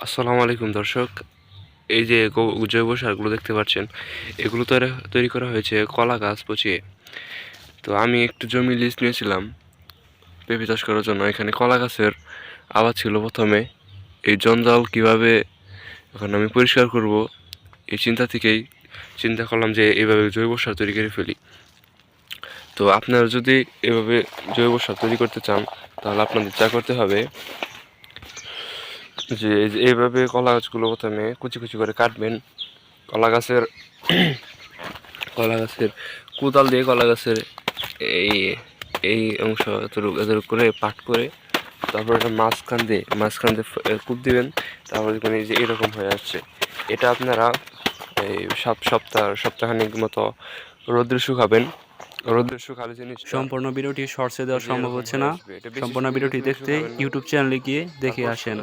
আসসালামু আলাইকুম দর্শক। এই যে জৈব সারগুলো দেখতে পাচ্ছেন, এগুলো তৈরি করা হয়েছে কলা গাছ পচিয়ে। তো আমি একটু জমি লিজ নিয়েছিলাম পেঁপে চাষ করার জন্য। এখানে কলা গাছের আবাদ ছিল প্রথমে। এই জঞ্জাল কিভাবে এখন আমি পরিষ্কার করব, এই চিন্তা থেকেই চিন্তা করলাম যে এভাবে জৈব সার তৈরি করে ফেলি। তো আপনারা যদি এভাবে জৈব সার তৈরি করতে চান, তাহলে আপনাদের যা করতে হবে যে এইভাবে কলা গাছগুলো প্রথমে কুচি কুচি করে কাটবেন। কলা গাছের কলা গাছের কোদাল দিয়ে কলা গাছের এই এই অংশ এতটুকু করে পাট করে, তারপর এটা মাঝখান দিয়ে কূপ দিবেন। তারপর দেখবেন এই যে এরকম হয়ে আসছে। এটা আপনারা এই সপ্তাহখানেক মতো রোদ্রে শুকাবেন। রোদ্রে শুকালে জিনিসটা সম্পূর্ণ ভিডিওটি শর্টসে এই দেওয়া যে সম্ভব এরকম হচ্ছে হয়ে না। আসবে। এটা বেশি সম্পূর্ণ ভিডিওটি বেশি দেখতে শুকাবেন না। ইউটিউব চ্যানেলে গিয়ে দেখে তারপর আসেন।